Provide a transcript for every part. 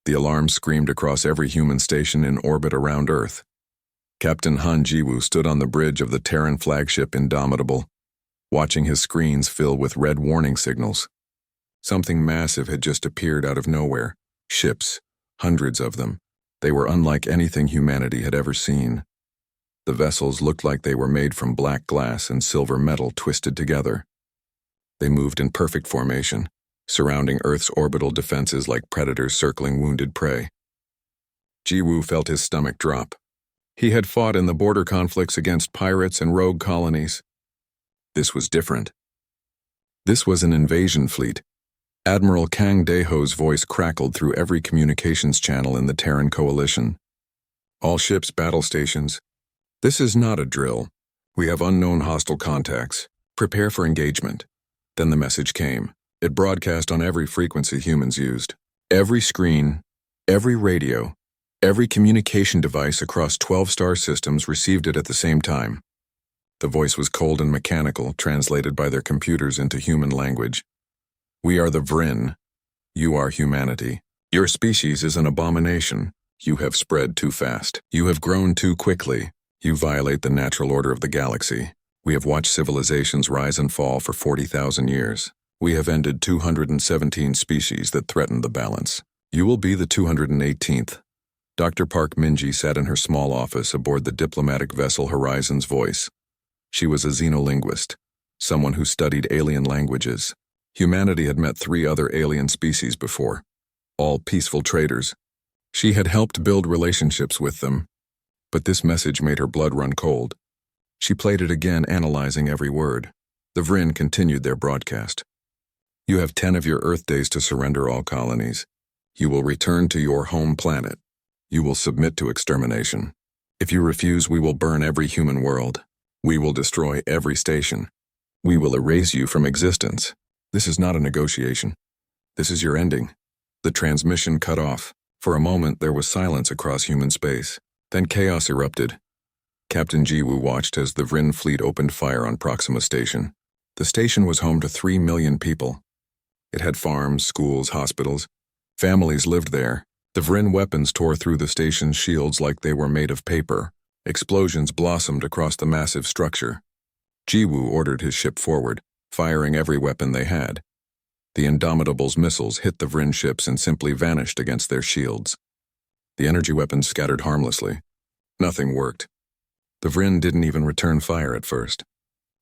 The alarm screamed across every human station in orbit around Earth. Captain Han Jiwoo stood on the bridge of the Terran flagship Indomitable, watching his screens fill with red warning signals. Something massive had just appeared out of nowhere. Ships, hundreds of them. They were unlike anything humanity had ever seen. The vessels looked like they were made from black glass and silver metal twisted together. They moved in perfect formation, surrounding Earth's orbital defenses like predators circling wounded prey. Jiwoo felt his stomach drop. He had fought in the border conflicts against pirates and rogue colonies. This was different. This was an invasion fleet. Admiral Kang Daeho's voice crackled through every communications channel in the Terran coalition. All ships, battle stations. This is not a drill. We have unknown hostile contacts. Prepare for engagement. Then the message came. It broadcast on every frequency humans used. Every screen, every radio, every communication device across 12 star systems received it at the same time. The voice was cold and mechanical, translated by their computers into human language. We are the Vryn. You are humanity. Your species is an abomination. You have spread too fast. You have grown too quickly. You violate the natural order of the galaxy. We have watched civilizations rise and fall for 40,000 years. We have ended 217 species that threatened the balance. You will be the 218th. Dr. Park Minji sat in her small office aboard the diplomatic vessel Horizon's Voice. She was a xenolinguist, someone who studied alien languages. Humanity had met 3 other alien species before, all peaceful traders. She had helped build relationships with them, but this message made her blood run cold. She played it again, analyzing every word. The Vryn continued their broadcast. You have 10 of your Earth days to surrender all colonies. You will return to your home planet. You will submit to extermination. If you refuse, we will burn every human world. We will destroy every station. We will erase you from existence. This is not a negotiation. This is your ending. The transmission cut off. For a moment, there was silence across human space. Then chaos erupted. Captain Jiwoo watched as the Vryn fleet opened fire on Proxima Station. The station was home to 3 million people. It had farms, schools, hospitals. Families lived there. The Vryn weapons tore through the station's shields like they were made of paper. Explosions blossomed across the massive structure. Jiwoo ordered his ship forward, firing every weapon they had. The Indomitable's missiles hit the Vryn ships and simply vanished against their shields. The energy weapons scattered harmlessly. Nothing worked. The Vryn didn't even return fire at first.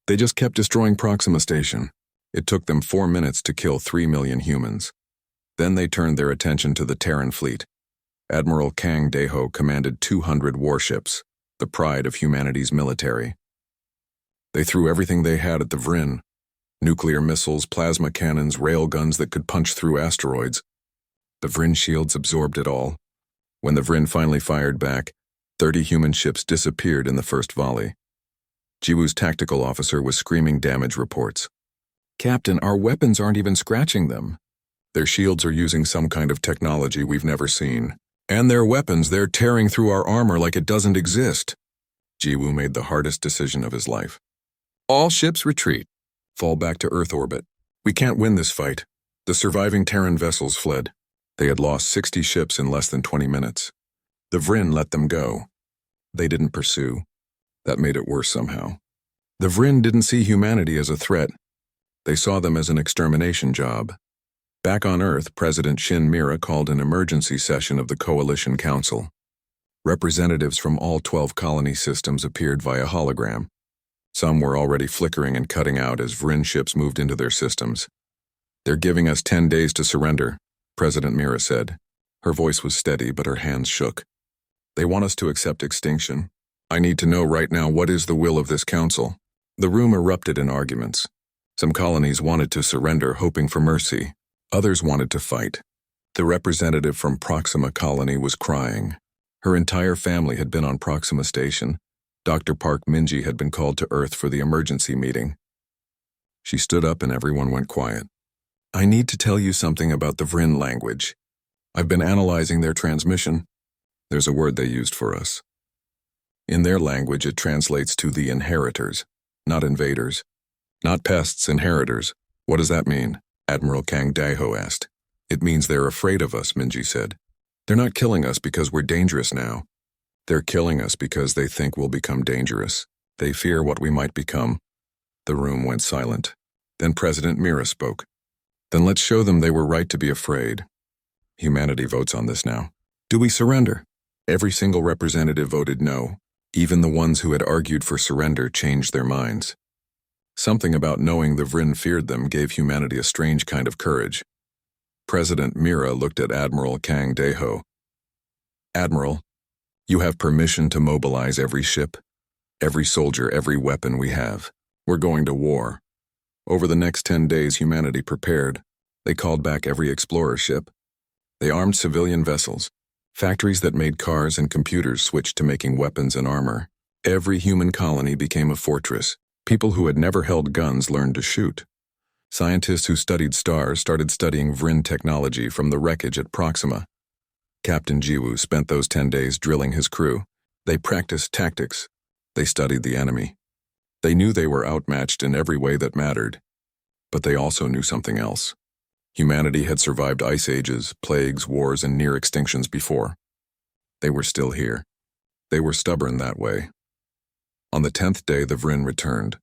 They just kept destroying Proxima Station. It took them 4 minutes to kill 3 million humans. Then they turned their attention to the Terran fleet. Admiral Kang Daeho commanded 200 warships, the pride of humanity's military. They threw everything they had at the Vryn. Nuclear missiles, plasma cannons, railguns that could punch through asteroids. The Vryn shields absorbed it all. When the Vryn finally fired back, 30 human ships disappeared in the first volley. Jiwoo's tactical officer was screaming damage reports. Captain, our weapons aren't even scratching them. Their shields are using some kind of technology we've never seen. And their weapons, they're tearing through our armor like it doesn't exist. Jiwoo made the hardest decision of his life. All ships retreat. Fall back to Earth orbit. We can't win this fight. The surviving Terran vessels fled. They had lost 60 ships in less than 20 minutes. The Vryn let them go. They didn't pursue. That made it worse somehow. The Vryn didn't see humanity as a threat. They saw them as an extermination job. Back on Earth, President Shin Mira called an emergency session of the Coalition Council. Representatives from all 12 colony systems appeared via hologram. Some were already flickering and cutting out as Vryn ships moved into their systems. They're giving us 10 days to surrender, President Mira said. Her voice was steady, but her hands shook. They want us to accept extinction. I need to know right now what is the will of this council. The room erupted in arguments. Some colonies wanted to surrender, hoping for mercy. Others wanted to fight. The representative from Proxima Colony was crying. Her entire family had been on Proxima Station. Dr. Park Minji had been called to Earth for the emergency meeting. She stood up and everyone went quiet. I need to tell you something about the Vryn language. I've been analyzing their transmission. There's a word they used for us. In their language, it translates to the inheritors, not invaders. Not pests, inheritors. What does that mean? Admiral Kang Daeho asked. It means they're afraid of us, Minji said. They're not killing us because we're dangerous now. They're killing us because they think we'll become dangerous. They fear what we might become. The room went silent. Then President Mira spoke. Then let's show them they were right to be afraid. Humanity votes on this now. Do we surrender? Every single representative voted no. Even the ones who had argued for surrender changed their minds. Something about knowing the Vryn feared them gave humanity a strange kind of courage. President Mira looked at Admiral Kang Deho. Admiral, you have permission to mobilize every ship, every soldier, every weapon we have. We're going to war. Over the next 10 days, humanity prepared. They called back every explorer ship. They armed civilian vessels. Factories that made cars and computers switched to making weapons and armor. Every human colony became a fortress. People who had never held guns learned to shoot. Scientists who studied stars started studying Vryn technology from the wreckage at Proxima. Captain Jiwoo spent those 10 days drilling his crew. They practiced tactics. They studied the enemy. They knew they were outmatched in every way that mattered. But they also knew something else. Humanity had survived ice ages, plagues, wars, and near extinctions before. They were still here. They were stubborn that way. On the 10th day, the Vryn returned.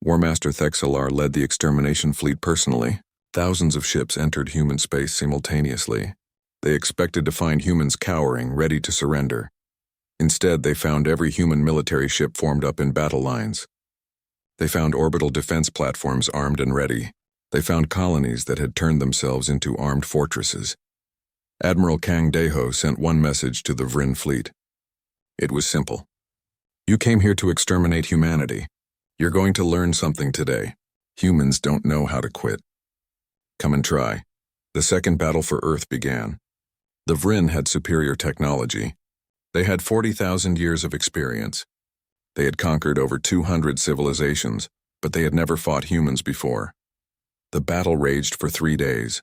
War Master Thexelar led the extermination fleet personally. Thousands of ships entered human space simultaneously. They expected to find humans cowering, ready to surrender. Instead, they found every human military ship formed up in battle lines. They found orbital defense platforms armed and ready. They found colonies that had turned themselves into armed fortresses. Admiral Kang Deho sent one message to the Vryn fleet. It was simple. You came here to exterminate humanity. You're going to learn something today. Humans don't know how to quit. Come and try. The second battle for Earth began. The Vryn had superior technology. They had 40,000 years of experience. They had conquered over 200 civilizations, but they had never fought humans before. The battle raged for 3 days.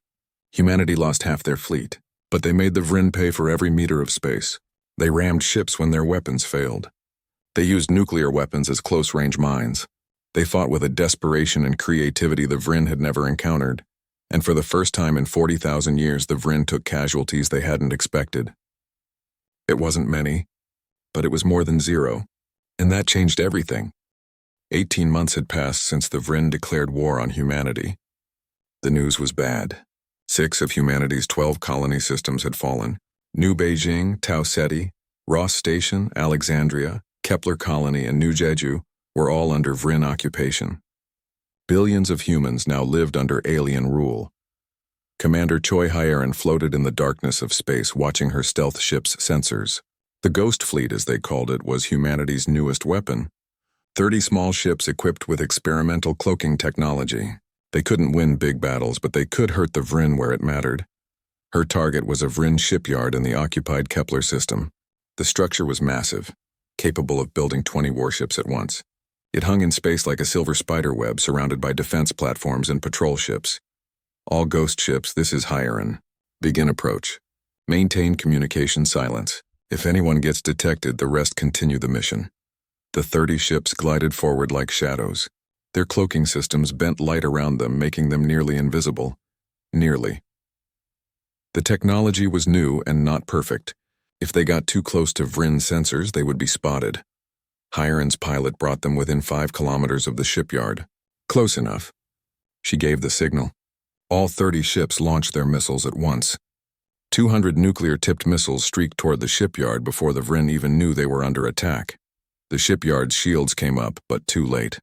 Humanity lost half their fleet, but they made the Vryn pay for every meter of space. They rammed ships when their weapons failed. They used nuclear weapons as close-range mines. They fought with a desperation and creativity the Vryn had never encountered, and for the first time in 40,000 years the Vryn took casualties they hadn't expected. It wasn't many, but it was more than zero, and that changed everything. 18 months had passed since the Vryn declared war on humanity. The news was bad. 6 of humanity's 12 colony systems had fallen. New Beijing, Tau Ceti, Ross Station, Alexandria, Kepler Colony, and New Jeju were all under Vryn occupation. Billions of humans now lived under alien rule. Commander Choi Hyerin floated in the darkness of space watching her stealth ship's sensors. The Ghost Fleet, as they called it, was humanity's newest weapon. 30 small ships equipped with experimental cloaking technology. They couldn't win big battles, but they could hurt the Vryn where it mattered. Her target was a Vryn shipyard in the occupied Kepler system. The structure was massive, capable of building 20 warships at once. It hung in space like a silver spider web surrounded by defense platforms and patrol ships. All ghost ships, this is Hyerin. Begin approach. Maintain communication silence. If anyone gets detected, the rest continue the mission. The 30 ships glided forward like shadows. Their cloaking systems bent light around them, making them nearly invisible. Nearly. The technology was new and not perfect. If they got too close to Vryn sensors, they would be spotted. Hyerin's pilot brought them within 5 kilometers of the shipyard. Close enough. She gave the signal. All 30 ships launched their missiles at once. 200 nuclear-tipped missiles streaked toward the shipyard before the Vryn even knew they were under attack. The shipyard's shields came up, but too late.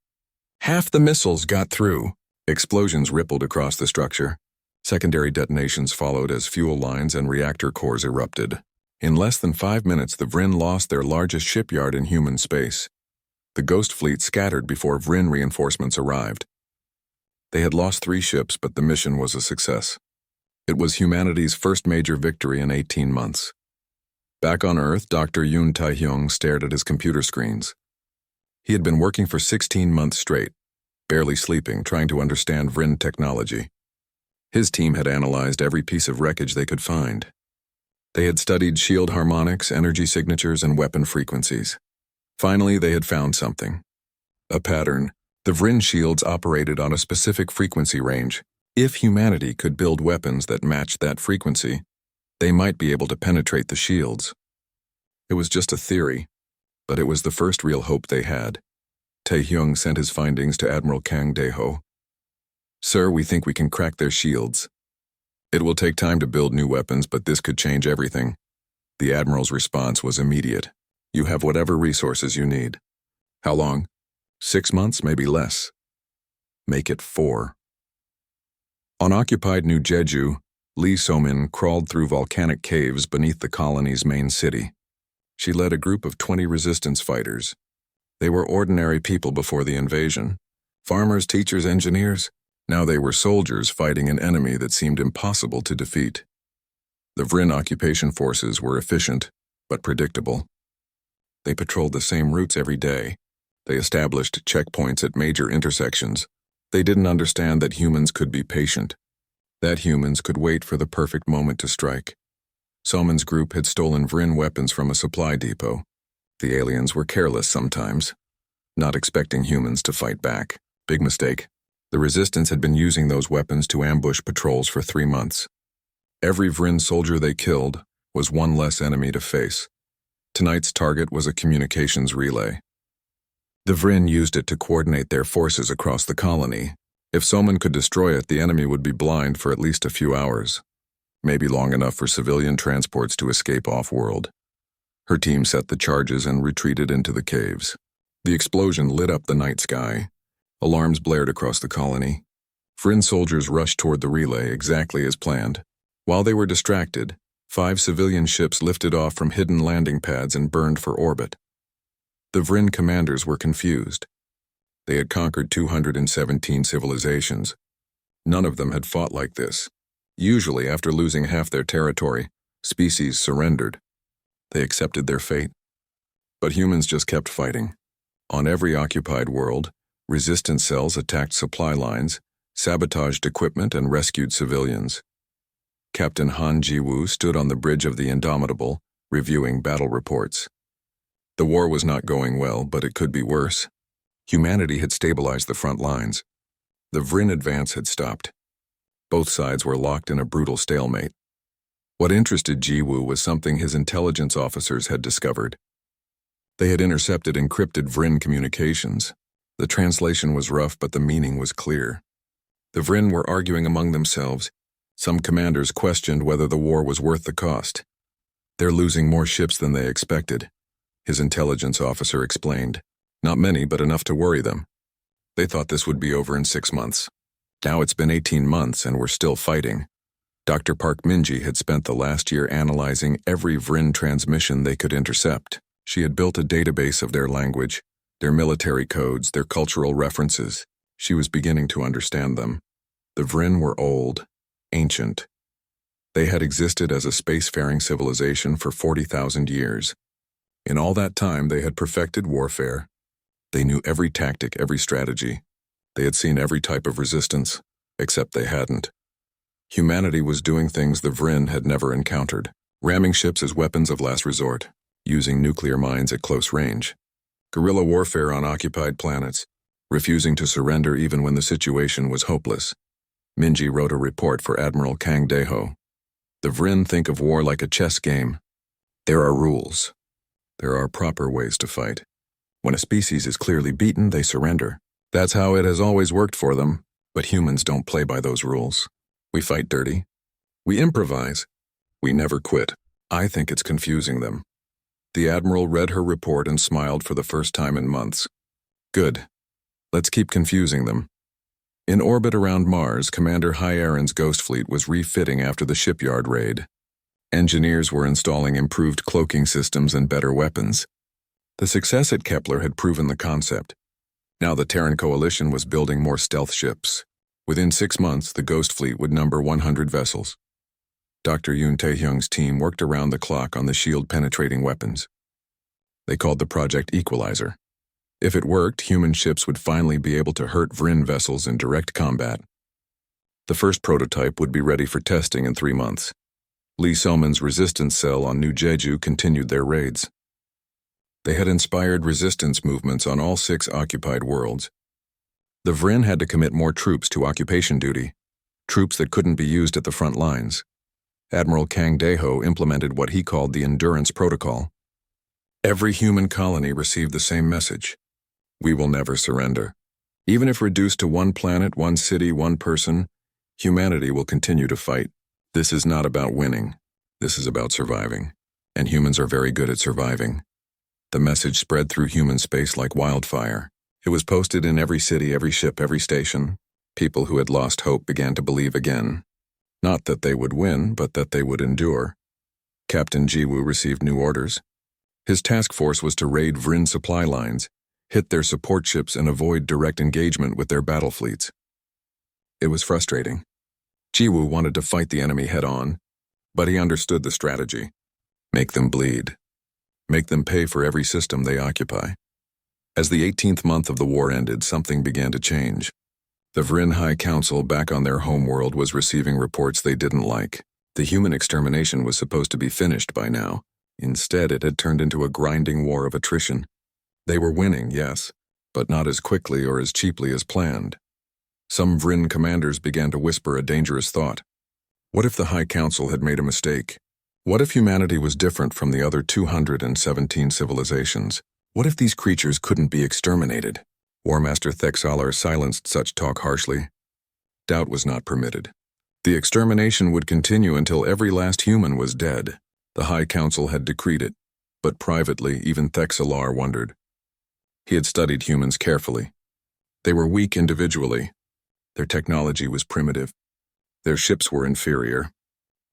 Half the missiles got through. Explosions rippled across the structure. Secondary detonations followed as fuel lines and reactor cores erupted. In less than 5 minutes, the Vryn lost their largest shipyard in human space. The Ghost Fleet scattered before Vryn reinforcements arrived. They had lost 3 ships, but the mission was a success. It was humanity's first major victory in 18 months. Back on Earth, Dr. Yoon Tae-hyung stared at his computer screens. He had been working for 16 months straight, barely sleeping, trying to understand Vryn technology. His team had analyzed every piece of wreckage they could find. They had studied shield harmonics, energy signatures, and weapon frequencies. Finally, they had found something. A pattern. The Vryn shields operated on a specific frequency range. If humanity could build weapons that matched that frequency, They might be able to penetrate the shields. It was just a theory, but it was the first real hope they had. Tae-hyung sent his findings to Admiral Kang Dae-ho. "Sir, we think we can crack their shields. It will take time to build new weapons, but this could change everything." The Admiral's response was immediate. "You have whatever resources you need." "How long?" 6 months, maybe less. "Make it 4. On occupied New Jeju, Lee So-min crawled through volcanic caves beneath the colony's main city. She led a group of 20 resistance fighters. They were ordinary people before the invasion. Farmers, teachers, engineers. Now they were soldiers fighting an enemy that seemed impossible to defeat. The Vryn occupation forces were efficient, but predictable. They patrolled the same routes every day. They established checkpoints at major intersections. They didn't understand that humans could be patient, that humans could wait for the perfect moment to strike. Somin's group had stolen Vryn weapons from a supply depot. The aliens were careless sometimes, not expecting humans to fight back. Big mistake. The resistance had been using those weapons to ambush patrols for 3 months. Every Vryn soldier they killed was one less enemy to face. Tonight's target was a communications relay. The Vryn used it to coordinate their forces across the colony. If Somin could destroy it, the enemy would be blind for at least a few hours, maybe long enough for civilian transports to escape off-world. Her team set the charges and retreated into the caves. The explosion lit up the night sky. Alarms blared across the colony. Vryn soldiers rushed toward the relay exactly as planned. While they were distracted, 5 civilian ships lifted off from hidden landing pads and burned for orbit. The Vryn commanders were confused. They had conquered 217 civilizations. None of them had fought like this. Usually, after losing half their territory, species surrendered. They accepted their fate. But humans just kept fighting. On every occupied world, resistance cells attacked supply lines, sabotaged equipment, and rescued civilians. Captain Han Ji-woo stood on the bridge of the Indomitable, reviewing battle reports. The war was not going well, but it could be worse. Humanity had stabilized the front lines. The Vryn advance had stopped. Both sides were locked in a brutal stalemate. What interested Ji-woo was something his intelligence officers had discovered. They had intercepted encrypted Vryn communications. The translation was rough, but the meaning was clear. The Vryn were arguing among themselves. Some commanders questioned whether the war was worth the cost. "They're losing more ships than they expected," his intelligence officer explained. "Not many, but enough to worry them. They thought this would be over in 6 months. Now it's been 18 months and we're still fighting." Dr. Park Min-ji had spent the last year analyzing every Vryn transmission they could intercept. She had built a database of their language, their military codes, their cultural references. She was beginning to understand them. The Vryn were old, ancient. They had existed as a spacefaring civilization for 40,000 years. In all that time, they had perfected warfare. They knew every tactic, every strategy. They had seen every type of resistance, except they hadn't. Humanity was doing things the Vryn had never encountered, ramming ships as weapons of last resort, using nuclear mines at close range, guerrilla warfare on occupied planets, refusing to surrender even when the situation was hopeless. Min-ji wrote a report for Admiral Kang Dae-ho. The Vryn think of war like a chess game. There are rules. There are proper ways to fight. When a species is clearly beaten, they surrender. That's how it has always worked for them, but humans don't play by those rules. We fight dirty. We improvise. We never quit. I think it's confusing them. The Admiral read her report and smiled for the first time in months. Good. Let's keep confusing them. In orbit around Mars, Commander Hyeron's Ghost Fleet was refitting after the shipyard raid. Engineers were installing improved cloaking systems and better weapons. The success at Kepler had proven the concept. Now the Terran Coalition was building more stealth ships. Within 6 months, the Ghost Fleet would number 100 vessels. Dr. Yoon Tae-hyung's team worked around the clock on the shield-penetrating weapons. They called the project Equalizer. If it worked, human ships would finally be able to hurt Vryn vessels in direct combat. The first prototype would be ready for testing in 3 months. Lee So-min's resistance cell on New Jeju continued their raids. They had inspired resistance movements on all 6 occupied worlds. The Vryn had to commit more troops to occupation duty, troops that couldn't be used at the front lines. Admiral Kang Deho implemented what he called the Endurance Protocol. Every human colony received the same message. We will never surrender. Even if reduced to one planet, one city, one person, humanity will continue to fight. This is not about winning. This is about surviving. And humans are very good at surviving. The message spread through human space like wildfire. It was posted in every city, every ship, every station. People who had lost hope began to believe again. Not that they would win, but that they would endure. Captain Jiwoo received new orders. His task force was to raid Vryn supply lines, hit their support ships, and avoid direct engagement with their battle fleets. It was frustrating. Jiwoo wanted to fight the enemy head-on, but he understood the strategy. Make them bleed. Make them pay for every system they occupy. As the 18th month of the war ended, something began to change. The Vryn High Council back on their homeworld was receiving reports they didn't like. The human extermination was supposed to be finished by now. Instead, it had turned into a grinding war of attrition. They were winning, yes, but not as quickly or as cheaply as planned. Some Vryn commanders began to whisper a dangerous thought. What if the High Council had made a mistake? What if humanity was different from the other 217 civilizations? What if these creatures couldn't be exterminated? War Master Thexalar silenced such talk harshly. Doubt was not permitted. The extermination would continue until every last human was dead. The High Council had decreed it, but privately even Thexalar wondered. He had studied humans carefully. They were weak individually. Their technology was primitive. Their ships were inferior.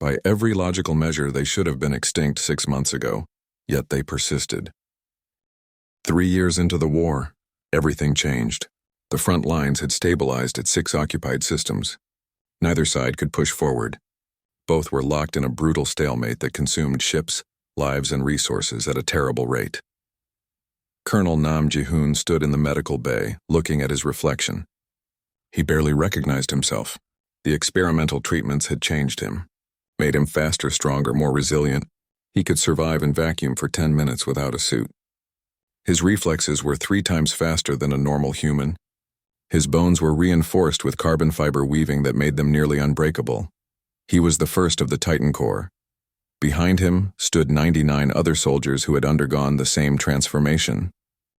By every logical measure, they should have been extinct 6 months ago, yet they persisted. 3 years into the war, everything changed. The front lines had stabilized at 6 occupied systems. Neither side could push forward. Both were locked in a brutal stalemate that consumed ships, lives, and resources at a terrible rate. Colonel Nam Ji-hoon stood in the medical bay, looking at his reflection. He barely recognized himself. The experimental treatments had changed him, made him faster, stronger, more resilient. He could survive in vacuum for 10 minutes without a suit. His reflexes were 3 times faster than a normal human. His bones were reinforced with carbon fiber weaving that made them nearly unbreakable. He was the first of the Titan Corps. Behind him stood 99 other soldiers who had undergone the same transformation.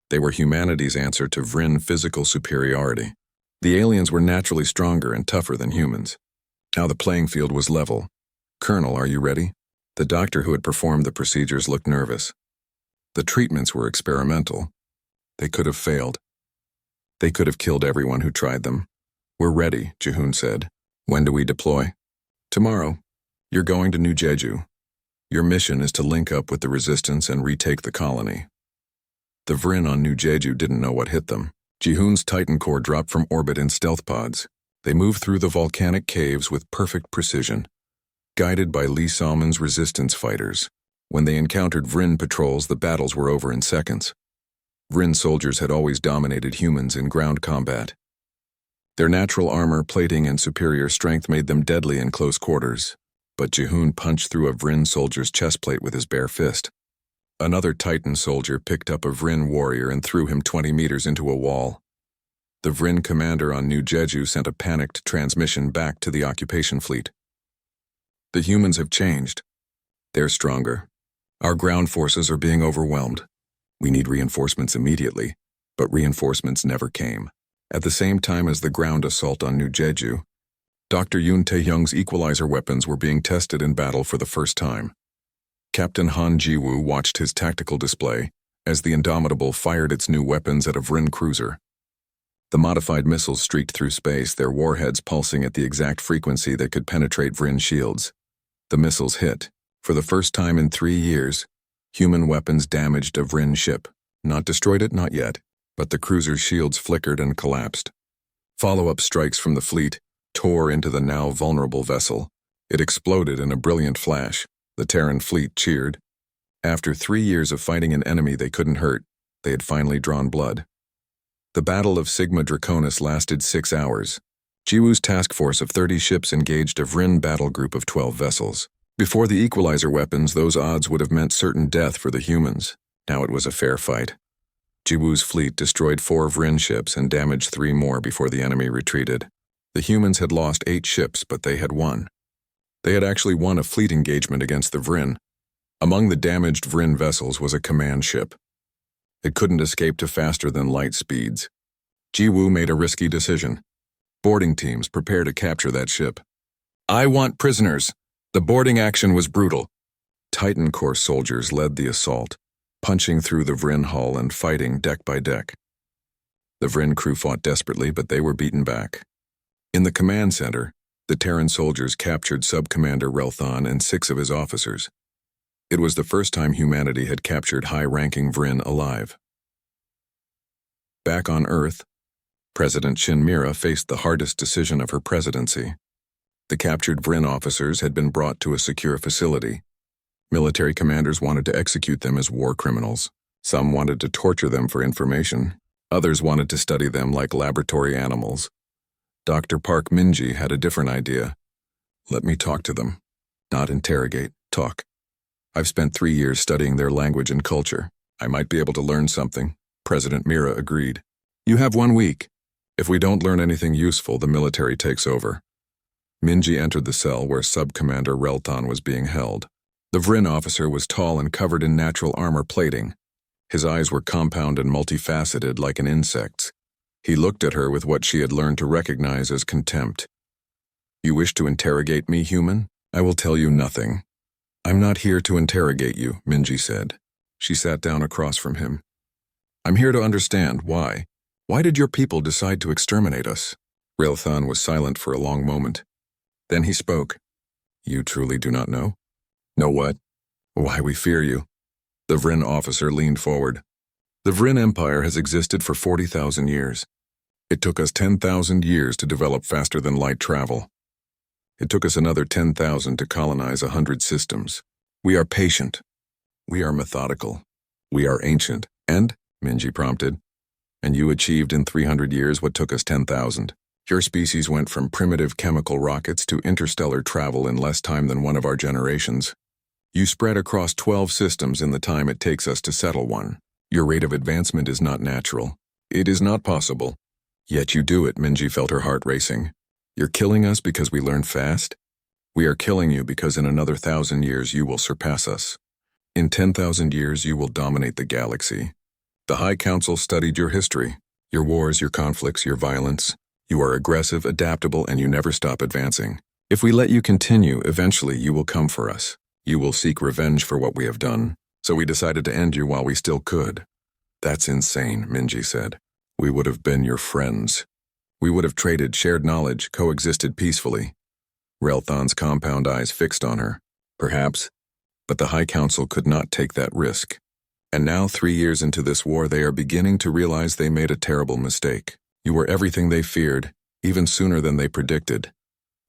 They were humanity's answer to Vryn physical superiority. The aliens were naturally stronger and tougher than humans. Now the playing field was level. Colonel, are you ready? The doctor who had performed the procedures looked nervous. The treatments were experimental. They could have failed. They could have killed everyone who tried them. We're ready, Ji-hoon said. When do we deploy? Tomorrow. You're going to New Jeju. Your mission is to link up with the resistance and retake the colony. The Vryn on New Jeju didn't know what hit them. Ji-hoon's Titan Corps dropped from orbit in stealth pods. They moved through the volcanic caves with perfect precision, guided by Lee Salmon's resistance fighters. When they encountered Vryn patrols, the battles were over in seconds. Vryn soldiers had always dominated humans in ground combat. Their natural armor, plating, and superior strength made them deadly in close quarters, but Ji-hoon punched through a Vryn soldier's chestplate with his bare fist. Another Titan soldier picked up a Vryn warrior and threw him 20 meters into a wall. The Vryn commander on New Jeju sent a panicked transmission back to the occupation fleet. The humans have changed. They're stronger. Our ground forces are being overwhelmed. We need reinforcements immediately, but reinforcements never came. At the same time as the ground assault on New Jeju, Dr. Yoon Tae-hyung's equalizer weapons were being tested in battle for the first time. Captain Han Ji-woo watched his tactical display as the Indomitable fired its new weapons at a Vryn cruiser. The modified missiles streaked through space, their warheads pulsing at the exact frequency that could penetrate Vryn shields. The missiles hit. For the first time in 3 years, human weapons damaged a Vryn ship. Not destroyed it, not yet, but the cruiser's shields flickered and collapsed. Follow-up strikes from the fleet tore into the now vulnerable vessel. It exploded in a brilliant flash. The Terran fleet cheered. After 3 years of fighting an enemy they couldn't hurt, they had finally drawn blood. The Battle of Sigma Draconis lasted 6 hours. Jiwoo's task force of 30 ships engaged a Vryn battle group of 12 vessels. Before the equalizer weapons, those odds would have meant certain death for the humans. Now it was a fair fight. Jiwoo's fleet destroyed 4 Vryn ships and damaged 3 more before the enemy retreated. The humans had lost 8 ships, but they had won. They had actually won a fleet engagement against the Vryn. Among the damaged Vryn vessels was a command ship. It couldn't escape to faster than light speeds. Jiwoo made a risky decision. Boarding teams, prepare to capture that ship. I want prisoners. The boarding action was brutal. Titan Corps soldiers led the assault, punching through the Vryn hull and fighting deck by deck. The Vryn crew fought desperately, but they were beaten back. In the command center, the Terran soldiers captured Sub-Commander Relthon and 6 of his officers. It was the first time humanity had captured high-ranking Vryn alive. Back on Earth, President Shinmira faced the hardest decision of her presidency. The captured Vryn officers had been brought to a secure facility. Military commanders wanted to execute them as war criminals. Some wanted to torture them for information. Others wanted to study them like laboratory animals. Dr. Park Minji had a different idea. Let me talk to them. Not interrogate, talk. I've spent 3 years studying their language and culture. I might be able to learn something. President Mira agreed. You have 1 week. If we don't learn anything useful, the military takes over. Minji entered the cell where Sub-Commander Relton was being held. The Vryn officer was tall and covered in natural armor plating. His eyes were compound and multifaceted like an insect's. He looked at her with what she had learned to recognize as contempt. You wish to interrogate me, human? I will tell you nothing. I'm not here to interrogate you, Minji said. She sat down across from him. I'm here to understand why. Why did your people decide to exterminate us? Relthon was silent for a long moment. Then he spoke. You truly do not know? Know what? Why we fear you. The Vryn officer leaned forward. The Vryn Empire has existed for 40,000 years. It took us 10,000 years to develop faster-than-light travel. It took us another 10,000 to colonize 100 systems. We are patient. We are methodical. We are ancient. And, Minji prompted, and you achieved in 300 years what took us 10,000. Your species went from primitive chemical rockets to interstellar travel in less time than one of our generations. You spread across 12 systems in the time it takes us to settle one. Your rate of advancement is not natural. It is not possible. Yet you do it, Minji felt her heart racing. You're killing us because we learn fast? We are killing you because in another 1,000 years you will surpass us. In 10,000 years you will dominate the galaxy. The High Council studied your history, your wars, your conflicts, your violence. You are aggressive, adaptable, and you never stop advancing. If we let you continue, eventually you will come for us. You will seek revenge for what we have done. So we decided to end you while we still could. That's insane, Minji said. We would have been your friends. We would have traded, shared knowledge, coexisted peacefully. Relthon's compound eyes fixed on her. Perhaps. But the High Council could not take that risk. And now, 3 years into this war, they are beginning to realize they made a terrible mistake. You were everything they feared, even sooner than they predicted.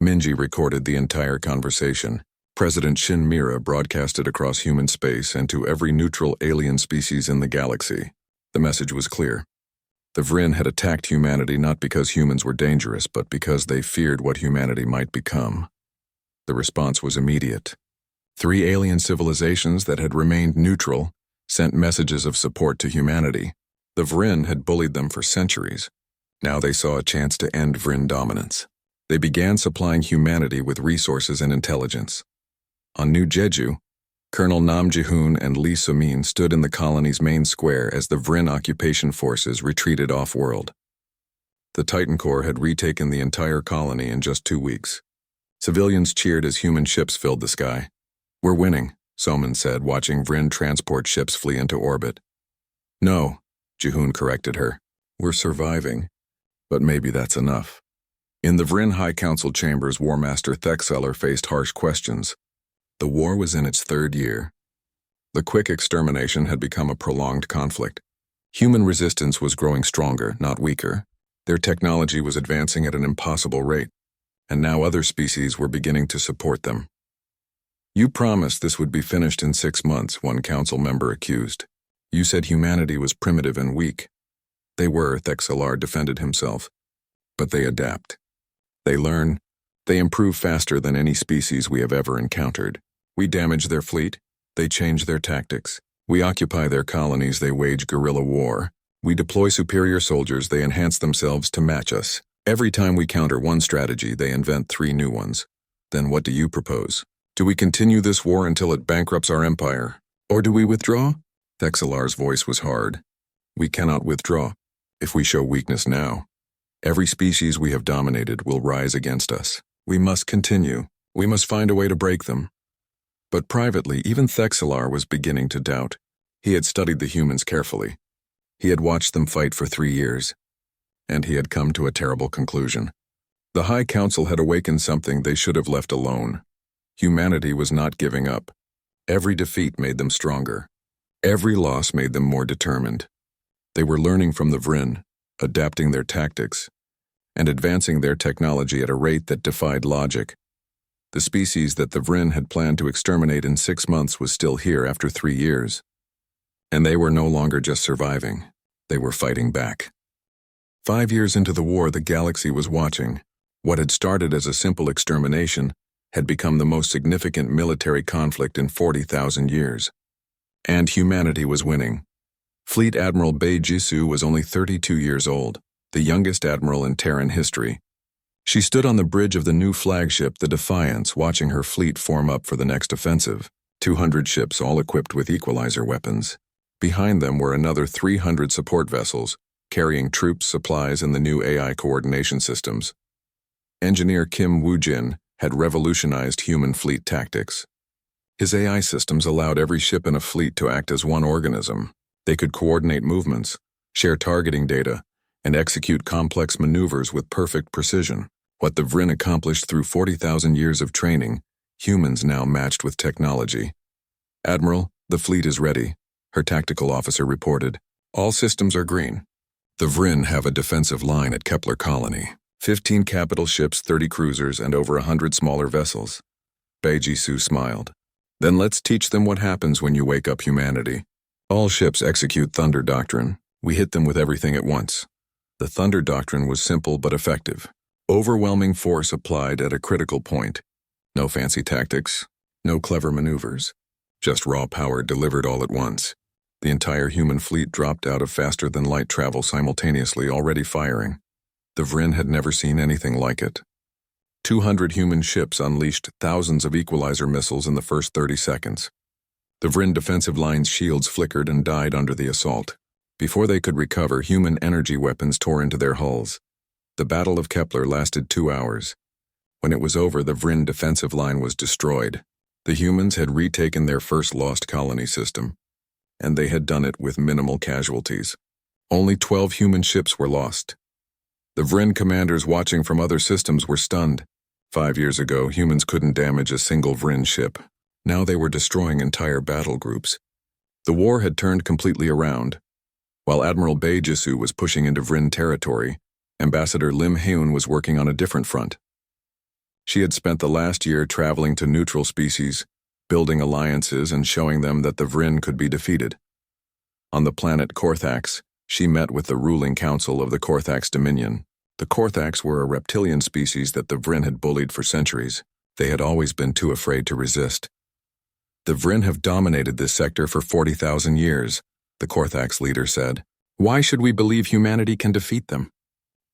Minji recorded the entire conversation. President Shinmira broadcasted across human space and to every neutral alien species in the galaxy. The message was clear. The Vryn had attacked humanity not because humans were dangerous, but because they feared what humanity might become. The response was immediate. 3 alien civilizations that had remained neutral sent messages of support to humanity. The Vryn had bullied them for centuries. Now they saw a chance to end Vryn dominance. They began supplying humanity with resources and intelligence. On New Jeju, Colonel Nam Ji-hoon and Lee So-min stood in the colony's main square as the Vryn occupation forces retreated off-world. The Titan Corps had retaken the entire colony in just 2 weeks. Civilians cheered as human ships filled the sky. We're winning, So-min said, watching Vryn transport ships flee into orbit. No, Ji-hoon corrected her. We're surviving. But maybe that's enough. In the Vryn High Council chambers, War Master Thekseller faced harsh questions. The war was in its 3rd year. The quick extermination had become a prolonged conflict. Human resistance was growing stronger, not weaker. Their technology was advancing at an impossible rate, and now other species were beginning to support them. You promised this would be finished in 6 months, one council member accused. You said humanity was primitive and weak. They were, Thekselar defended himself. But they adapt. They learn. They improve faster than any species we have ever encountered. We damage their fleet. They change their tactics. We occupy their colonies. They wage guerrilla war. We deploy superior soldiers. They enhance themselves to match us. Every time we counter one strategy, they invent 3 new ones. Then what do you propose? Do we continue this war until it bankrupts our empire? Or do we withdraw? Thexelar's voice was hard. We cannot withdraw. If we show weakness now, every species we have dominated will rise against us. We must continue. We must find a way to break them. But privately, even Thexelar was beginning to doubt. He had studied the humans carefully. He had watched them fight for 3 years. And he had come to a terrible conclusion. The High Council had awakened something they should have left alone. Humanity was not giving up. Every defeat made them stronger. Every loss made them more determined. They were learning from the Vryn, adapting their tactics, and advancing their technology at a rate that defied logic. The species that the Vryn had planned to exterminate in 6 months was still here after 3 years. And they were no longer just surviving. They were fighting back. 5 years into the war, the galaxy was watching. What had started as a simple extermination had become the most significant military conflict in 40,000 years. And humanity was winning. Fleet Admiral Bei Jisoo was only 32 years old, the youngest admiral in Terran history. She stood on the bridge of the new flagship, the Defiance, watching her fleet form up for the next offensive. 200 ships, all equipped with equalizer weapons. Behind them were another 300 support vessels, carrying troops, supplies, and the new AI coordination systems. Engineer Kim Woo-jin had revolutionized human fleet tactics. His AI systems allowed every ship in a fleet to act as one organism. They could coordinate movements, share targeting data, and execute complex maneuvers with perfect precision. What the Vryn accomplished through 40,000 years of training, humans now matched with technology. "Admiral, the fleet is ready," her tactical officer reported. "All systems are green." The Vryn have a defensive line at Kepler Colony. 15 capital ships, 30 cruisers, and over 100 smaller vessels. Bei Jisoo smiled. "Then let's teach them what happens when you wake up humanity. All ships execute Thunder Doctrine. We hit them with everything at once." The Thunder Doctrine was simple but effective. Overwhelming force applied at a critical point. No fancy tactics, no clever maneuvers. Just raw power delivered all at once. The entire human fleet dropped out of faster-than-light travel simultaneously, already firing. The Vryn had never seen anything like it. 200 human ships unleashed thousands of equalizer missiles in the first 30 seconds. The Vryn defensive line's shields flickered and died under the assault. Before they could recover, human energy weapons tore into their hulls. The Battle of Kepler lasted 2 hours. When it was over, the Vryn defensive line was destroyed. The humans had retaken their first lost colony system, and they had done it with minimal casualties. Only 12 human ships were lost. The Vryn commanders watching from other systems were stunned. 5 years ago, humans couldn't damage a single Vryn ship. Now they were destroying entire battle groups. The war had turned completely around. While Admiral Bei Jisoo was pushing into Vryn territory, Ambassador Lim Heun was working on a different front. She had spent the last year traveling to neutral species, building alliances and showing them that the Vryn could be defeated. On the planet Korthax, she met with the ruling council of the Korthax Dominion. The Korthax were a reptilian species that the Vryn had bullied for centuries. They had always been too afraid to resist. "The Vryn have dominated this sector for 40,000 years, the Korthax leader said. "Why should we believe humanity can defeat them?"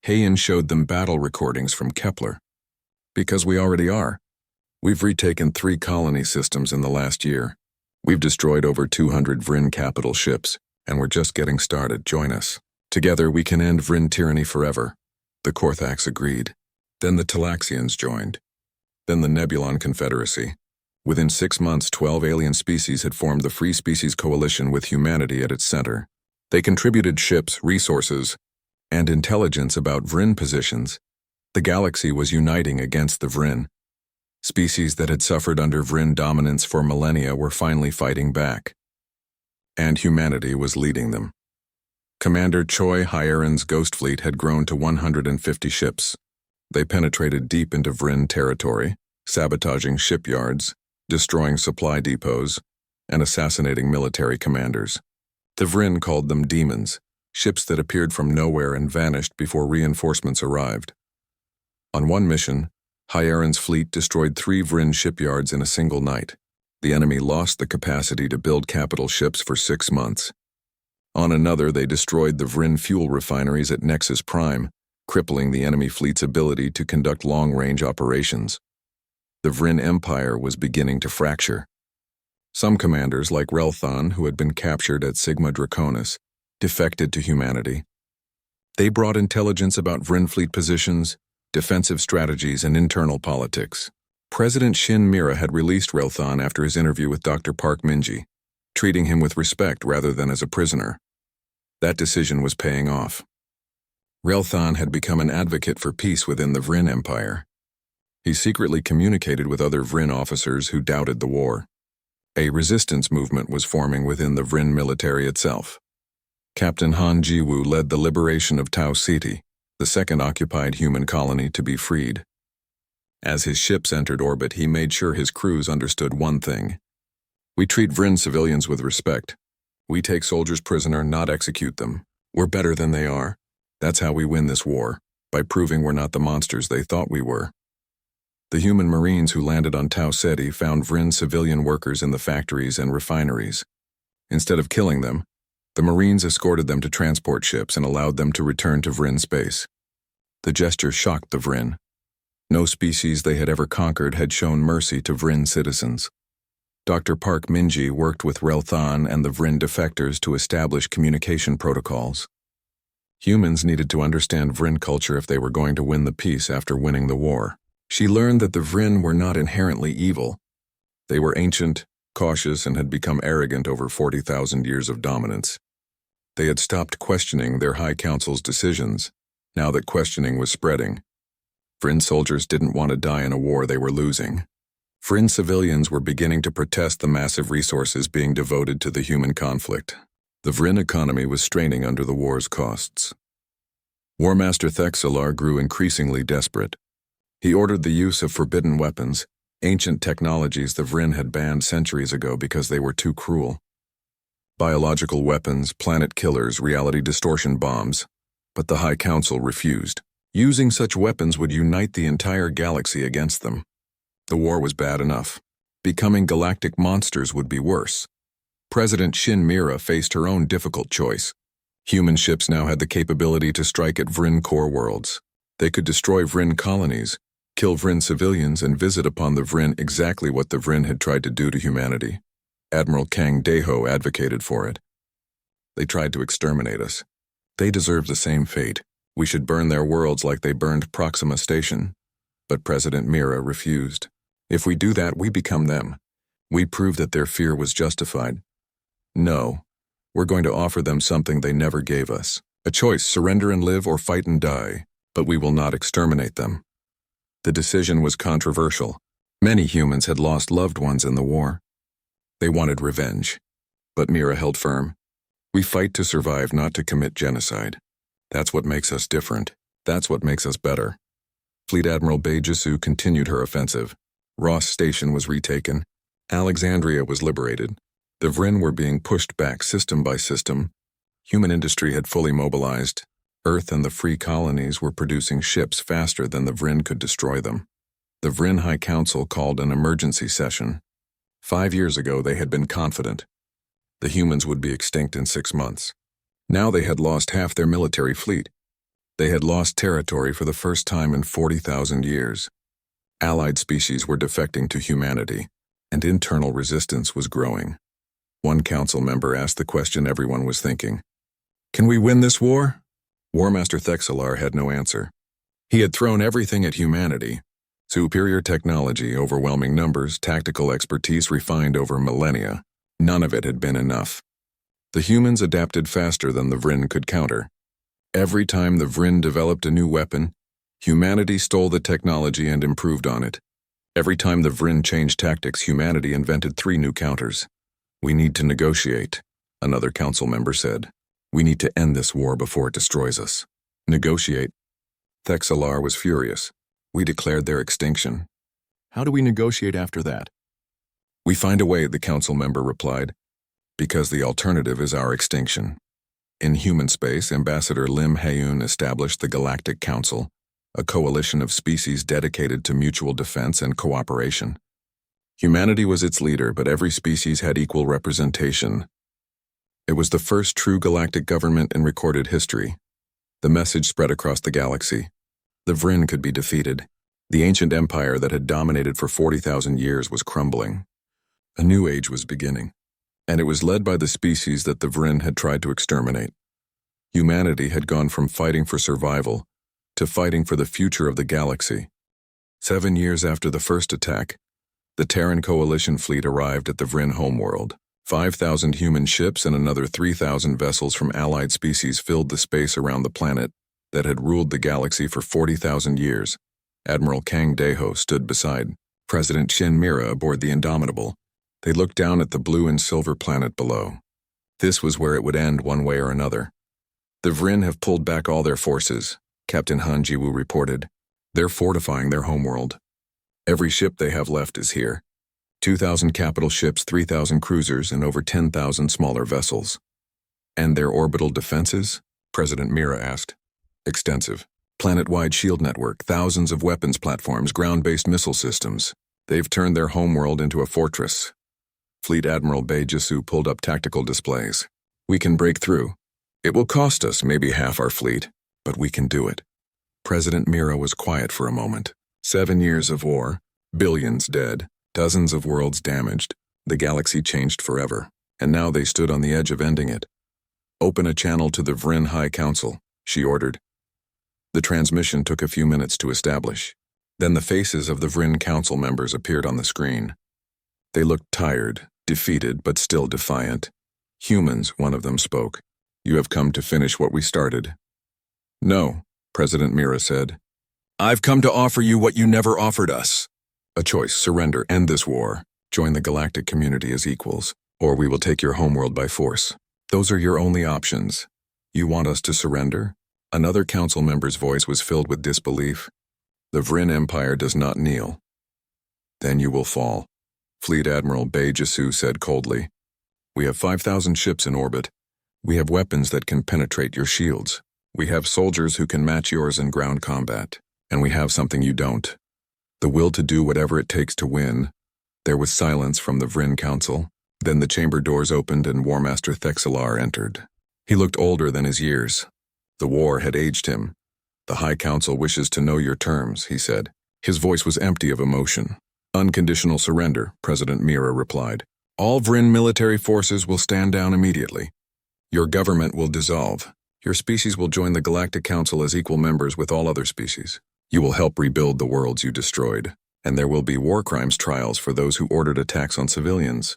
Heian showed them battle recordings from Kepler. "Because we already are. We've retaken 3 colony systems in the last year. We've destroyed over 200 Vryn capital ships, and we're just getting started. Join us. Together we can end Vryn tyranny forever." The Korthax agreed. Then the Talaxians joined. Then the Nebulon Confederacy. Within 6 months, 12 alien species had formed the Free Species Coalition with humanity at its center. They contributed ships, resources, and intelligence about Vryn positions. The galaxy was uniting against the Vryn. Species that had suffered under Vryn dominance for millennia were finally fighting back. And humanity was leading them. Commander Choi Hyeron's Ghost Fleet had grown to 150 ships. They penetrated deep into Vryn territory, sabotaging shipyards, destroying supply depots, and assassinating military commanders. The Vryn called them demons, ships that appeared from nowhere and vanished before reinforcements arrived. On one mission, Hyeron's fleet destroyed 3 Vryn shipyards in a single night. The enemy lost the capacity to build capital ships for 6 months. On another, they destroyed the Vryn fuel refineries at Nexus Prime, crippling the enemy fleet's ability to conduct long-range operations. The Vryn Empire was beginning to fracture. Some commanders, like Relthon, who had been captured at Sigma Draconis, defected to humanity. They brought intelligence about Vryn fleet positions, defensive strategies, and internal politics. President Shin Mira had released Relthon after his interview with Dr. Park Minji, treating him with respect rather than as a prisoner. That decision was paying off. Relthon had become an advocate for peace within the Vryn Empire. He secretly communicated with other Vryn officers who doubted the war. A resistance movement was forming within the Vryn military itself. Captain Han Jiwoo led the liberation of Tau Ceti, the second occupied human colony to be freed. As his ships entered orbit, he made sure his crews understood one thing. We treat Vryn civilians with respect. We take soldiers prisoner, not execute them. We're better than they are. That's how we win this war, by proving we're not the monsters they thought we were. The human Marines who landed on Tau Ceti found Vryn civilian workers in the factories and refineries. Instead of killing them, the Marines escorted them to transport ships and allowed them to return to Vryn space. The gesture shocked the Vryn. No species they had ever conquered had shown mercy to Vryn citizens. Dr. Park Minji worked with Relthon and the Vryn defectors to establish communication protocols. Humans needed to understand Vryn culture if they were going to win the peace after winning the war. She learned that the Vryn were not inherently evil. They were ancient, cautious, and had become arrogant over 40,000 years of dominance. They had stopped questioning their High Council's decisions, now that questioning was spreading. Vryn soldiers didn't want to die in a war they were losing. Vryn civilians were beginning to protest the massive resources being devoted to the human conflict. The Vryn economy was straining under the war's costs. War Master Thexelar grew increasingly desperate. He ordered the use of forbidden weapons, ancient technologies the Vryn had banned centuries ago because they were too cruel. Biological weapons, planet killers, reality distortion bombs, but the High Council refused. Using such weapons would unite the entire galaxy against them. The war was bad enough. Becoming galactic monsters would be worse. President Shin Mira faced her own difficult choice. Human ships now had the capability to strike at Vryn core worlds. They could destroy Vryn colonies, kill Vryn civilians, and visit upon the Vryn exactly what the Vryn had tried to do to humanity. Admiral Kang Daeho advocated for it. They tried to exterminate us. They deserve the same fate. We should burn their worlds like they burned Proxima Station. But President Mira refused. If we do that, we become them. We prove that their fear was justified. No, we're going to offer them something they never gave us. A choice, surrender and live or fight and die. But we will not exterminate them. The decision was controversial. Many humans had lost loved ones in the war. They wanted revenge. But Mira held firm. We fight to survive, not to commit genocide. That's what makes us different. That's what makes us better. Fleet Admiral Beijisu continued her offensive. Ross Station was retaken. Alexandria was liberated. The Vryn were being pushed back system by system. Human industry had fully mobilized. Earth and the free colonies were producing ships faster than the Vryn could destroy them. The Vryn High Council called an emergency session. 5 years ago, they had been confident. The humans would be extinct in 6 months. Now they had lost half their military fleet. They had lost territory for the first time in 40,000 years. Allied species were defecting to humanity, and internal resistance was growing. One council member asked the question everyone was thinking. Can we win this war? War Master Thexelar had no answer. He had thrown everything at humanity. Superior technology, overwhelming numbers, tactical expertise refined over millennia. None of it had been enough. The humans adapted faster than the Vryn could counter. Every time the Vryn developed a new weapon, humanity stole the technology and improved on it. Every time the Vryn changed tactics, humanity invented 3 new counters. We need to negotiate, another council member said. We need to end this war before it destroys us. Negotiate. Thexelar was furious. We declared their extinction. How do we negotiate after that? We find a way, the council member replied, because the alternative is our extinction. In human space, Ambassador Lim Haeun established the Galactic Council, a coalition of species dedicated to mutual defense and cooperation. Humanity was its leader, but every species had equal representation. It was the first true galactic government in recorded history. The message spread across the galaxy. The Vryn could be defeated. The ancient empire that had dominated for 40,000 years was crumbling. A new age was beginning, and it was led by the species that the Vryn had tried to exterminate. Humanity had gone from fighting for survival to fighting for the future of the galaxy. 7 years after the first attack, the Terran Coalition fleet arrived at the Vryn homeworld. 5,000 human ships and another 3,000 vessels from allied species filled the space around the planet that had ruled the galaxy for 40,000 years. Admiral Kang Deho stood beside President Shin Mira aboard the Indomitable. They looked down at the blue and silver planet below. This was where it would end one way or another. The Vryn have pulled back all their forces, Captain Han Jiwoo reported. They're fortifying their homeworld. Every ship they have left is here. 2,000 capital ships, 3,000 cruisers, and over 10,000 smaller vessels. And their orbital defenses? President Mira asked. Extensive. Planet-wide shield network, thousands of weapons platforms, ground-based missile systems. They've turned their homeworld into a fortress. Fleet Admiral Bae Jisu pulled up tactical displays. We can break through. It will cost us maybe half our fleet, but we can do it. President Mira was quiet for a moment. 7 years of war, billions dead, dozens of worlds damaged. The galaxy changed forever, and now they stood on the edge of ending it. Open a channel to the Vryn High Council, she ordered. The transmission took a few minutes to establish. Then the faces of the Vryn Council members appeared on the screen. They looked tired, defeated, but still defiant. Humans, one of them spoke. You have come to finish what we started. No, President Mira said. I've come to offer you what you never offered us. A choice: surrender, end this war, join the galactic community as equals, or we will take your homeworld by force. Those are your only options. You want us to surrender? Another council member's voice was filled with disbelief. The Vryn Empire does not kneel. Then you will fall, Fleet Admiral Bae Jisu said coldly. We have 5,000 ships in orbit. We have weapons that can penetrate your shields. We have soldiers who can match yours in ground combat. And we have something you don't. The will to do whatever it takes to win. There was silence from the Vryn Council. Then the chamber doors opened and War Master Thexelar entered. He looked older than his years. The war had aged him. The High Council wishes to know your terms, he said. His voice was empty of emotion. Unconditional surrender, President Mira replied. All Vryn military forces will stand down immediately. Your government will dissolve. Your species will join the Galactic Council as equal members with all other species. You will help rebuild the worlds you destroyed, and there will be war crimes trials for those who ordered attacks on civilians.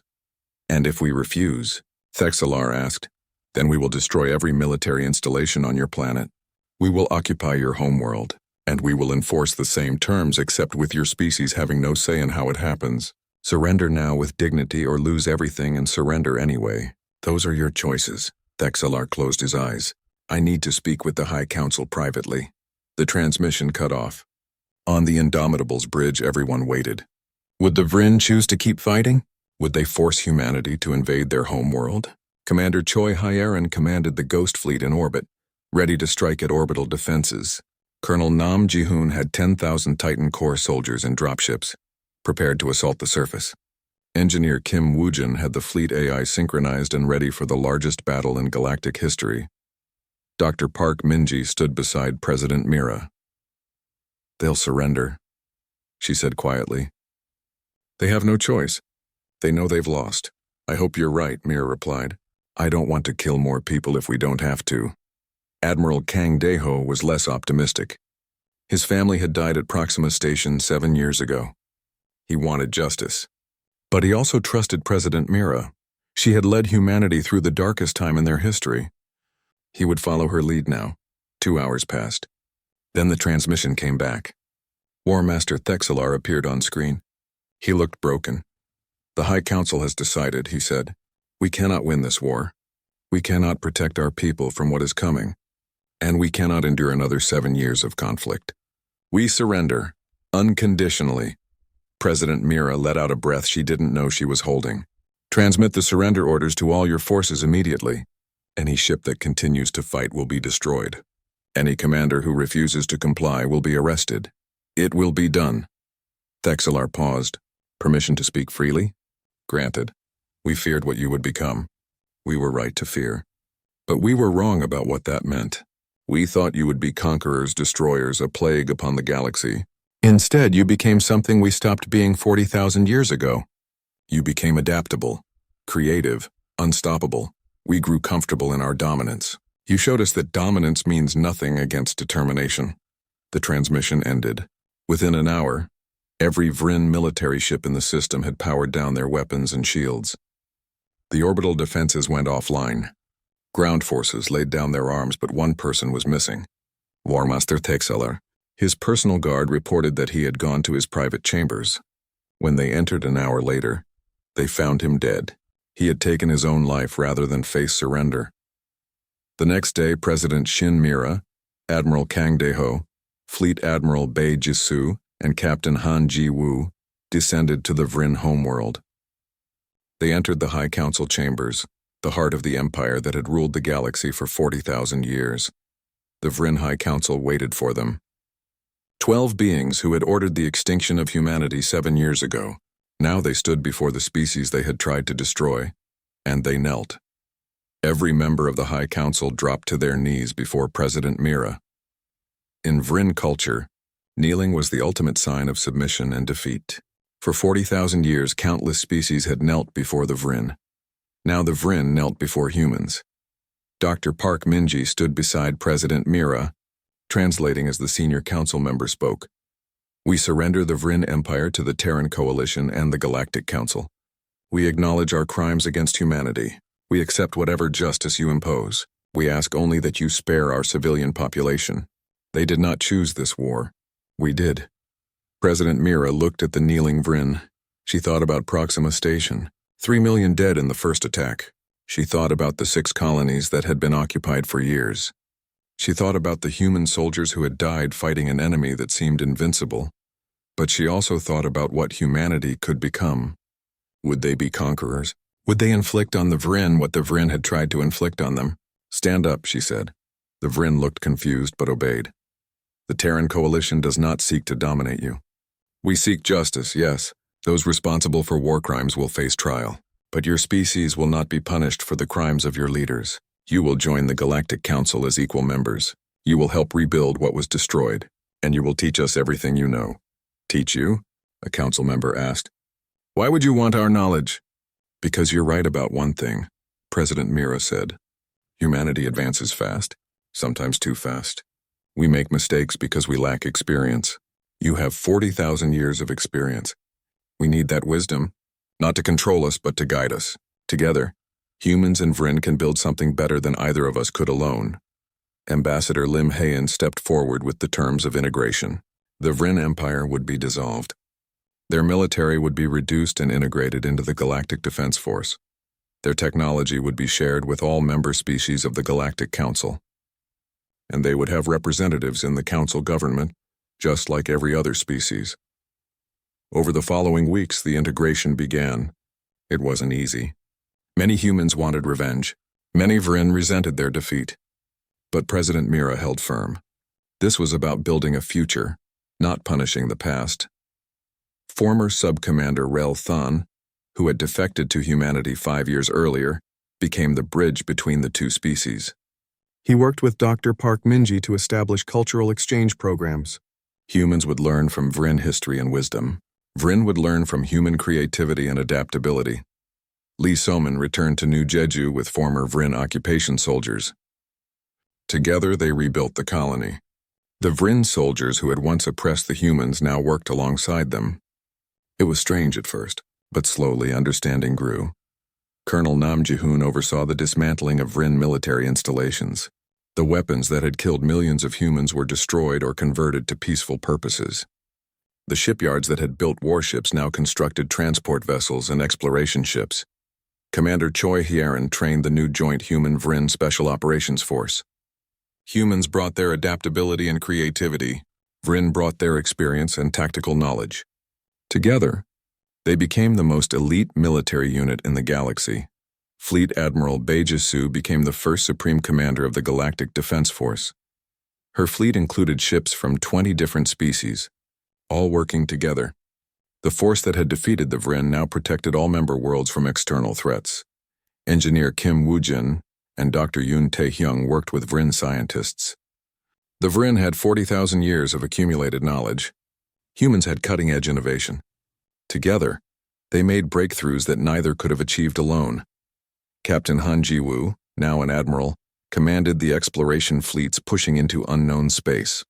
And if we refuse, Thexelar asked, then we will destroy every military installation on your planet. We will occupy your homeworld, and we will enforce the same terms except with your species having no say in how it happens. Surrender now with dignity or lose everything and surrender anyway. Those are your choices. Thexelar closed his eyes. I need to speak with the High Council privately. The transmission cut off. On the Indomitable's bridge, everyone waited. Would the Vryn choose to keep fighting? Would they force humanity to invade their homeworld? Commander Choi Hyerin commanded the Ghost Fleet in orbit, ready to strike at orbital defenses. Colonel Nam Ji-hoon had 10,000 Titan Corps soldiers in dropships, prepared to assault the surface. Engineer Kim Woojin had the fleet AI synchronized and ready for the largest battle in galactic history. Dr. Park Minji stood beside President Mira. They'll surrender, she said quietly. They have no choice. They know they've lost. I hope you're right, Mira replied. I don't want to kill more people if we don't have to. Admiral Kang Deho was less optimistic. His family had died at Proxima Station 7 years ago. He wanted justice. But he also trusted President Mira. She had led humanity through the darkest time in their history. He would follow her lead now. 2 hours passed. Then the transmission came back. War Master Thexelar appeared on screen. He looked broken. The High Council has decided, he said. We cannot win this war. We cannot protect our people from what is coming. And we cannot endure another 7 years of conflict. We surrender, unconditionally. President Mira let out a breath she didn't know she was holding. Transmit the surrender orders to all your forces immediately. Any ship that continues to fight will be destroyed. Any commander who refuses to comply will be arrested. It will be done. Thexelar paused. Permission to speak freely? Granted. We feared what you would become. We were right to fear. But we were wrong about what that meant. We thought you would be conquerors, destroyers, a plague upon the galaxy. Instead, you became something we stopped being 40,000 years ago. You became adaptable, creative, unstoppable. We grew comfortable in our dominance. You showed us that dominance means nothing against determination. The transmission ended. Within an hour, every Vryn military ship in the system had powered down their weapons and shields. The orbital defenses went offline. Ground forces laid down their arms, but one person was missing. Warmaster Texeler. His personal guard reported that he had gone to his private chambers. When they entered an hour later, they found him dead. He had taken his own life rather than face surrender. The next day, President Shin Mira, Admiral Kang Deho, Fleet Admiral Bei Jisoo, and Captain Han Ji-woo descended to the Vryn homeworld. They entered the High Council chambers, the heart of the empire that had ruled the galaxy for 40,000 years. The Vryn High Council waited for them. 12 beings who had ordered the extinction of humanity 7 years ago. Now they stood before the species they had tried to destroy, and they knelt. Every member of the High Council dropped to their knees before President Mira. In Vryn culture, kneeling was the ultimate sign of submission and defeat. For 40,000 years, countless species had knelt before the Vryn. Now the Vryn knelt before humans. Dr. Park Minji stood beside President Mira, translating as the senior council member spoke. We surrender the Vryn Empire to the Terran Coalition and the Galactic Council. We acknowledge our crimes against humanity. We accept whatever justice you impose. We ask only that you spare our civilian population. They did not choose this war. We did. President Mira looked at the kneeling Vryn. She thought about Proxima Station. 3 million dead in the first attack. She thought about the 6 colonies that had been occupied for years. She thought about the human soldiers who had died fighting an enemy that seemed invincible. But she also thought about what humanity could become. Would they be conquerors? Would they inflict on the Vryn what the Vryn had tried to inflict on them? Stand up, she said. The Vryn looked confused but obeyed. The Terran Coalition does not seek to dominate you. We seek justice, yes. Those responsible for war crimes will face trial. But your species will not be punished for the crimes of your leaders. You will join the Galactic Council as equal members. You will help rebuild what was destroyed, and you will teach us everything you know. Teach you? A council member asked. Why would you want our knowledge? Because you're right about one thing, President Mira said. Humanity advances fast, sometimes too fast. We make mistakes because we lack experience. You have 40,000 years of experience. We need that wisdom, not to control us, but to guide us. Together, humans and Vryn can build something better than either of us could alone. Ambassador Lim Hayan stepped forward with the terms of integration. The Vryn Empire would be dissolved. Their military would be reduced and integrated into the Galactic Defense Force. Their technology would be shared with all member species of the Galactic Council. And they would have representatives in the Council government, just like every other species. Over the following weeks, the integration began. It wasn't easy. Many humans wanted revenge. Many Vryn resented their defeat. But President Mira held firm. This was about building a future, not punishing the past. Former Sub-Commander Rel Thun, who had defected to humanity 5 years earlier, became the bridge between the two species. He worked with Dr. Park Minji to establish cultural exchange programs. Humans would learn from Vryn history and wisdom. Vryn would learn from human creativity and adaptability. Lee Soman returned to New Jeju with former Vryn occupation soldiers. Together, they rebuilt the colony. The Vryn soldiers who had once oppressed the humans now worked alongside them. It was strange at first, but slowly understanding grew. Colonel Nam Ji-hoon oversaw the dismantling of Vryn military installations. The weapons that had killed millions of humans were destroyed or converted to peaceful purposes. The shipyards that had built warships now constructed transport vessels and exploration ships. Commander Choi Hyerin trained the new joint Human-Vryn Special Operations Force. Humans brought their adaptability and creativity. Vryn brought their experience and tactical knowledge. Together, they became the most elite military unit in the galaxy. Fleet Admiral Bei Jisoo became the first Supreme Commander of the Galactic Defense Force. Her fleet included ships from 20 different species, all working together. The force that had defeated the Vryn now protected all member worlds from external threats. Engineer Kim Woo-jin and Dr. Yoon Tae-hyung worked with Vryn scientists. The Vryn had 40,000 years of accumulated knowledge. Humans had cutting-edge innovation. Together, they made breakthroughs that neither could have achieved alone. Captain Han Ji-woo, now an admiral, commanded the exploration fleets pushing into unknown space.